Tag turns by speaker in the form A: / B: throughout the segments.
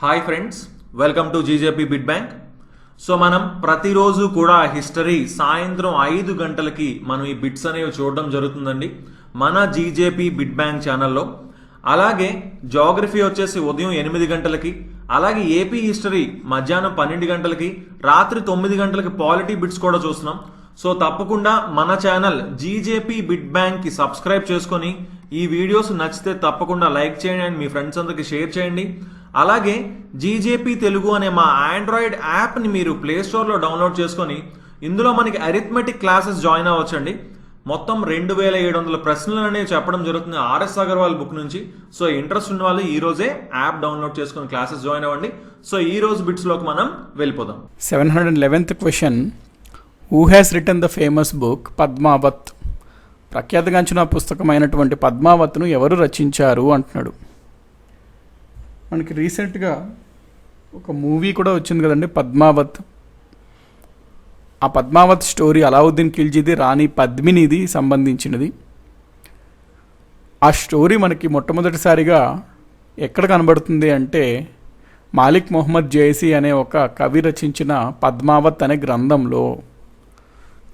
A: Hi friends, welcome to GJP bit bank. So మనం ప్రతిరోజు కూడా హిస్టరీ సాయంత్రం 5 గంటలకి మనం ఈ బిట్స్ అనేవి చూడడం జరుగుతుందండి మన జీజేపీ బిట్ బ్యాంక్ ఛానల్లో. అలాగే జాగ్రఫీ వచ్చేసి ఉదయం 8 గంటలకి, అలాగే ఏపీ హిస్టరీ మధ్యాహ్నం 12 గంటలకి, రాత్రి 9 గంటలకి పాలిటీ బిట్స్ కూడా చూస్తున్నాం. సో తప్పకుండా మన ఛానల్ జీజేపీ బిట్ బ్యాంక్కి సబ్స్క్రైబ్ చేసుకొని ఈ వీడియోస్ నచ్చితే తప్పకుండా లైక్ చేయండి అండ్ మీ ఫ్రెండ్స్ అందరికి షేర్ చేయండి. అలాగే జీజేపీ తెలుగు అనే మా ఆండ్రాయిడ్ యాప్ని మీరు ప్లే స్టోర్లో డౌన్లోడ్ చేసుకొని ఇందులో మనకి అరిథమెటిక్ క్లాసెస్ జాయిన్ అవ్వచ్చండి. మొత్తం 2700 ప్రశ్నలు అనేవి చెప్పడం జరుగుతుంది ఆర్ఎస్ అగర్వాల్ బుక్ నుంచి. సో ఇంట్రెస్ట్ ఉన్న వాళ్ళు ఈ రోజే యాప్ డౌన్లోడ్ చేసుకొని క్లాసెస్ జాయిన్ అవ్వండి. సో ఈ రోజు బిట్స్లోకి మనం వెళ్ళిపోదాం.
B: 711th question, who has written the famous book Padmavat? ప్రఖ్యాతగాంచిన పుస్తకమైనటువంటి పద్మావత్ను ఎవరు రచించారు అంటున్నాడు. మనకి రీసెంట్గా ఒక మూవీ కూడా వచ్చింది కదండి, పద్మావత్. ఆ పద్మావత్ స్టోరీ అలావుద్దీన్ ఖిల్జీది, రాణి పద్మినిది సంబంధించినది. ఆ స్టోరీ మనకి మొట్టమొదటిసారిగా ఎక్కడ కనబడుతుంది అంటే మాలిక్ మొహమ్మద్ జైసీ అనే ఒక కవి రచించిన పద్మావత్ అనే గ్రంథంలో.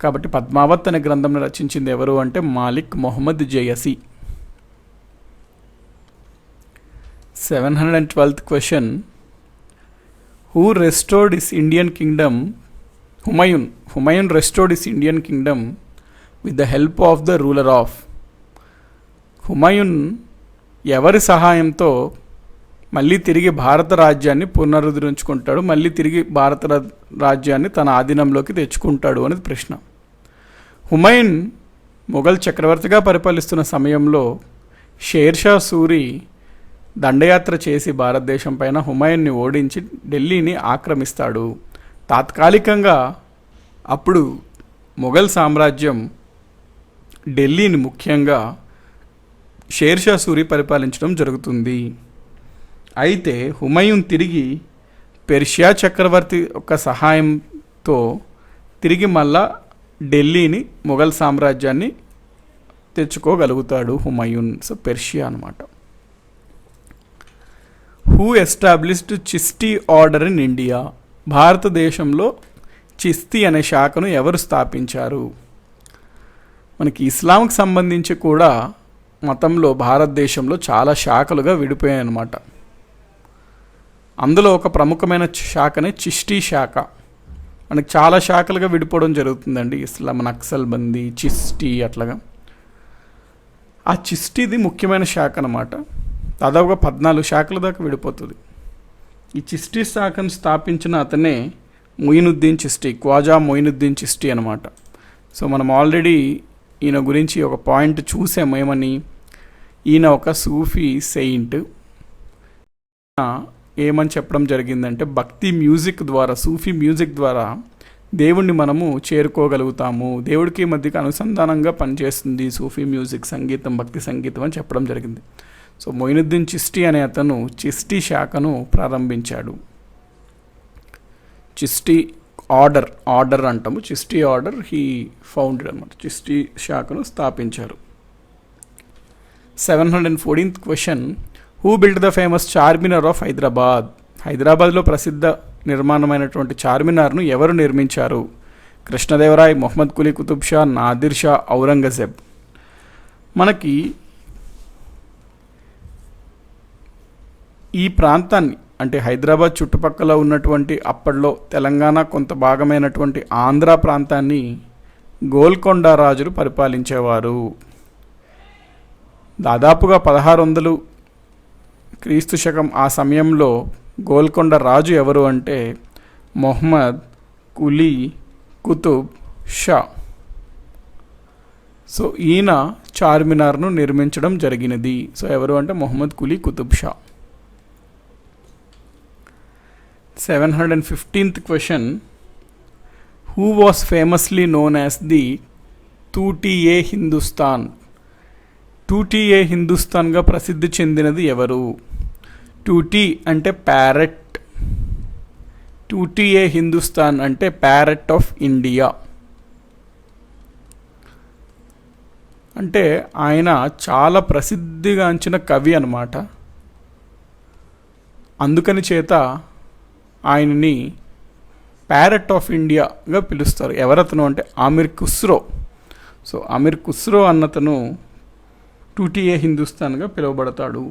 B: కాబట్టి పద్మావత్ అనే గ్రంథంను రచించింది ఎవరు అంటే Malik Muhammad Jayasi. 712th question, who restored his Indian kingdom? Humayun restored his Indian kingdom with the help of the ruler of. Humayun ఎవరి సహాయంతో మళ్ళీ తిరిగి భారత రాజ్యాన్ని పునరుద్ధరించుకుంటాడు, మళ్ళీ తిరిగి భారత రాజ్యాన్ని తన ఆధీనంలోకి తెచ్చుకుంటాడు అనేది ప్రశ్న. హుమయూన్ మొఘల్ చక్రవర్తిగా పరిపాలిస్తున్న సమయంలో షేర్షా సూరి దండయాత్ర చేసి భారతదేశం పైన హుమయూన్ని ఓడించి ఢిల్లీని ఆక్రమిస్తాడు. తాత్కాలికంగా అప్పుడు మొఘల్ సామ్రాజ్యం ఢిల్లీని ముఖ్యంగా షేర్షా సూరి పరిపాలించడం జరుగుతుంది. అయితే హుమయూన్ తిరిగి పెర్షియా చక్రవర్తి యొక్క సహాయంతో తిరిగి మళ్ళా ఢిల్లీని మొఘల్ సామ్రాజ్యాన్ని తెచ్చుకోగలుగుతాడు హుమయూన్. సో పెర్షియా అన్నమాట. Who established Chishti order in India? భారతదేశంలో చిస్తీ అనే శాఖను ఎవరు స్థాపించారు? మనకి ఇస్లాంకి సంబంధించి కూడా మతంలో భారతదేశంలో చాలా శాఖలుగా విడిపోయాయి అన్నమాట. అందులో ఒక ప్రముఖమైన శాఖనే చిస్టీ శాఖ. మనకి చాలా శాఖలుగా విడిపోవడం జరుగుతుందండి, ఇస్లాం, నక్సల్బందీ, చిస్టీ అట్లాగా. ఆ చిస్టీది ముఖ్యమైన శాఖ అన్నమాట. దాదాపుగా 14 శాఖల దాకా విడిపోతుంది. ఈ చిస్టీ శాఖను స్థాపించిన అతనే మొయినుద్దీన్ చిస్టీ, ఖ్వాజా మొయినుద్దీన్ చిస్టీ అనమాట. సో మనం ఆల్రెడీ ఈయన గురించి ఒక పాయింట్ చూసాము. ఏమని? ఈయన ఒక సూఫీ సెయింట్. ఏమని చెప్పడం జరిగిందంటే భక్తి మ్యూజిక్ ద్వారా, సూఫీ మ్యూజిక్ ద్వారా దేవుణ్ణి మనము చేరుకోగలుగుతాము, దేవుడికి మధ్యకి అనుసంధానంగా పనిచేస్తుంది సూఫీ మ్యూజిక్, సంగీతం, భక్తి సంగీతం అని చెప్పడం జరిగింది. సో మొయినుద్దీన్ చిస్టీ అనే అతను చిస్టీ శాఖను ప్రారంభించాడు. చిస్టీ ఆర్డర్ అంటాము, చిస్టీ ఆర్డర్ హీ ఫౌండెడ్ అనమాట. చిస్టీ శాఖను స్థాపించారు. 714th question, who built the famous Charminar of Hyderabad? హైదరాబాద్లో ప్రసిద్ధ నిర్మాణమైనటువంటి చార్మినార్ను ఎవరు నిర్మించారు? కృష్ణదేవరాయ్, మొహమ్మద్ కులీ కుతుబ్ షా, నాదిర్ షా, ఔరంగజేబ్. మనకి ఈ ప్రాంతాన్ని అంటే హైదరాబాద్ చుట్టుపక్కల ఉన్నటువంటి అప్పట్లో తెలంగాణ కొంత భాగమైనటువంటి ఆంధ్ర ప్రాంతాన్ని గోల్కొండ రాజులు పరిపాలించేవారు. దాదాపుగా 1600 క్రీస్తు శకం ఆ సమయంలో గోల్కొండ రాజు ఎవరు అంటే మొహమ్మద్ కులీ కుతుబ్ షా. సో ఈయన చార్మినార్ను నిర్మించడం జరిగినది. సో ఎవరు అంటే Mohammad Quli Qutub Shah. 715th question, who was famously known as the Tutiye Hindustan? Tutiye హిందుస్థాన్గా ప్రసిద్ధి చెందినది ఎవరు? టూటీ అంటే ప్యారెట్, టూటియే హిందుస్థాన్ అంటే ప్యారెట్ ఆఫ్ ఇండియా. అంటే ఆయన చాలా ప్రసిద్ధిగాంచిన కవి అన్నమాట. అందుకని చేత ఆయనని ప్యారెట్ ఆఫ్ ఇండియాగా పిలుస్తారు. ఎవరతను అంటే ఆమిర్ ఖుస్రో. సో ఆమిర్ ఖుస్రో అన్నతను టూటియే హిందుస్థాన్గా పిలువబడతాడు.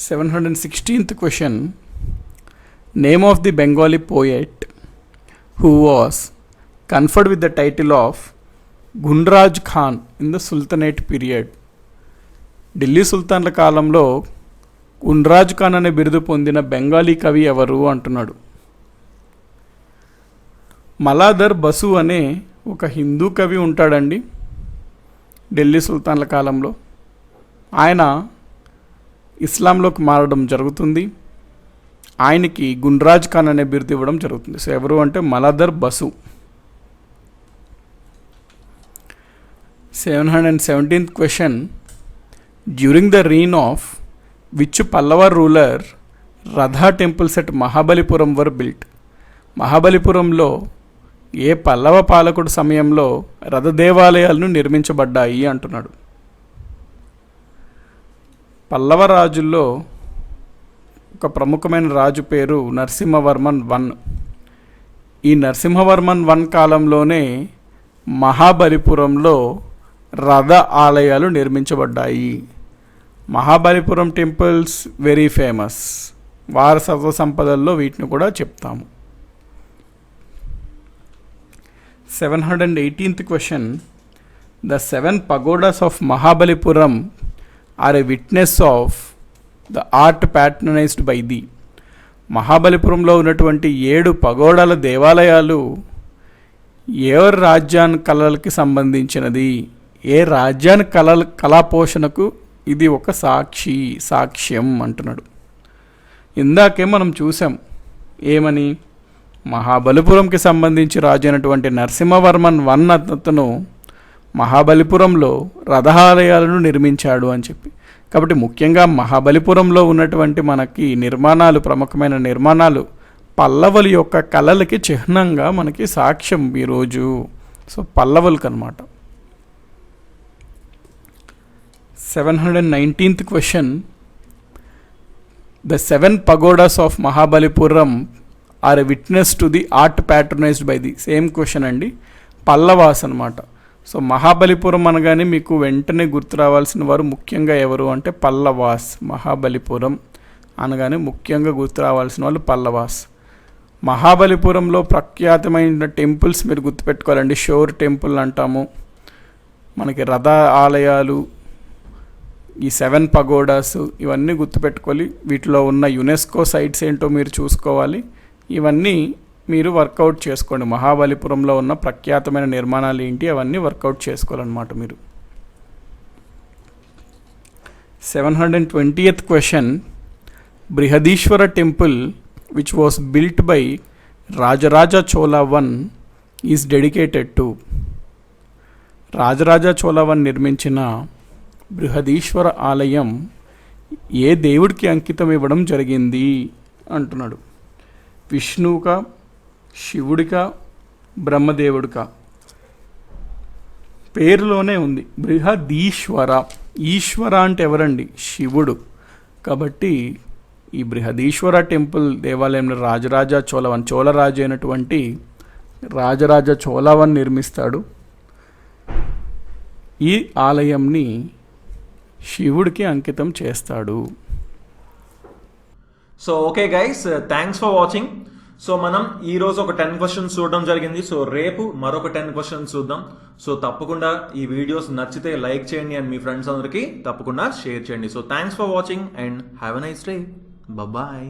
B: 716th question. Name of the Bengali poet who was conferred with the title of Gunraj Khan in the sultanate period. Delhi సుల్తాన్ల కాలంలో గుండ్రాజ్ ఖాన్ అనే బిరుదు పొందిన బెంగాలీ కవి ఎవరు అంటున్నాడు. మలాదర్ బసు అనే ఒక హిందూ కవి ఉంటాడండి ఢిల్లీ సుల్తాన్ల కాలంలో. ఆయన ఇస్లాంలోకి మారడం జరుగుతుంది. ఆయనకి గుండ్రాజ్ ఖాన్ అనే బిరుదు ఇవ్వడం జరుగుతుంది. సో ఎవరు అంటే Maladhar Basu. 717th question. During the reign of which Pallava ruler Ratha temples at Mahabalipuram were built. మహాబలిపురంలో ఏ పల్లవ పాలకుడు సమయంలో రథ దేవాలయాలను నిర్మించబడ్డాయి అంటున్నాడు. పల్లవ రాజుల్లో ఒక ప్రముఖమైన రాజు పేరు నరసింహవర్మన్ I. ఈ నరసింహవర్మన్ I కాలంలోనే మహాబలిపురంలో రథ ఆలయాలు నిర్మించబడ్డాయి. Mahabalipuram temples very famous. వారసత్వ సంపదల్లో వీటిని కూడా చెప్తాము. 718th question. The 7 pagodas of Mahabalipuram are a witness of the art patronised by the. మహాబలిపురంలో ఉన్నటువంటి 7 పగోడాల దేవాలయాలు ఎవరి రాజ్యాన్ని కళలకి సంబంధించినది, ఏ రాజ్యాన్ని కళాపోషణకు ఇది ఒక సాక్ష్యం అంటున్నాడు. ఇందాకే మనం చూసాం ఏమని, మహాబలిపురంకి సంబంధించి రాజు అయినటువంటి నరసింహవర్మన్ I అతను మహాబలిపురంలో రథాలయాలను నిర్మించాడు అని చెప్పి. కాబట్టి ముఖ్యంగా మహాబలిపురంలో ఉన్నటువంటి మనకి నిర్మాణాలు, ప్రముఖమైన నిర్మాణాలు పల్లవుల యొక్క కళలకి చిహ్నంగా మనకి సాక్ష్యం ఈరోజు. సో పల్లవులకు అనమాట. 719th question. The 7 pagodas of Mahabalipuram are a witness to the art patronised by the. Same question అండి, పల్లవాస్ అనమాట. సో మహాబలిపురం అనగానే మీకు వెంటనే గుర్తు రావాల్సిన వారు ముఖ్యంగా ఎవరు అంటే పల్లవాస్. మహాబలిపురం అనగానే ముఖ్యంగా గుర్తు రావాల్సిన వాళ్ళు పల్లవాస్. మహాబలిపురంలో ప్రఖ్యాతమైన టెంపుల్స్ మీరు గుర్తుపెట్టుకోవాలండి. షోర్ టెంపుల్ అంటాము, మనకి రథ ఆలయాలు, ఈ 7 pagodas ఇవన్నీ గుర్తుపెట్టుకోవాలి. వీటిలో ఉన్న యునెస్కో సైట్స్ ఏంటో మీరు చూసుకోవాలి. ఇవన్నీ మీరు వర్కౌట్ చేసుకోండి. మహాబలిపురంలో ఉన్న ప్రఖ్యాతమైన నిర్మాణాలు ఏంటి అవన్నీ వర్కౌట్ చేసుకోవాలన్నమాట మీరు. 720th question. Brihadeeswara temple which was built by Rajaraja Chola I is dedicated to. Rajaraja Chola I నిర్మించిన బృహదీశ్వర ఆలయం ఏ దేవుడికి అంకితం ఇవ్వడం జరిగింది అంటున్నాడు. విష్ణువుకా, శివుడికా, బ్రహ్మదేవుడికా? పేరులోనే ఉంది బృహదీశ్వర. ఈశ్వర అంటే ఎవరండి? శివుడు. కాబట్టి ఈ బృహదీశ్వర టెంపుల్ దేవాలయంలో రాజరాజ చోళ I, చోళరాజు అయినటువంటి రాజరాజ చోళ I నిర్మిస్తాడు. ఈ ఆలయంని శివుడికి అంకితం చేస్తాడు.
A: So okay guys, thanks for watching. So మనం ఈరోజు ఒక 10 క్వశ్చన్స్ చూడడం జరిగింది. సో రేపు మరొక 10 క్వశ్చన్స్ చూద్దాం. సో తప్పకుండా ఈ వీడియోస్ నచ్చితే లైక్ చేయండి అండ్ మీ ఫ్రెండ్స్ అందరికీ తప్పకుండా షేర్ చేయండి. So thanks for watching and have a nice day. Bye.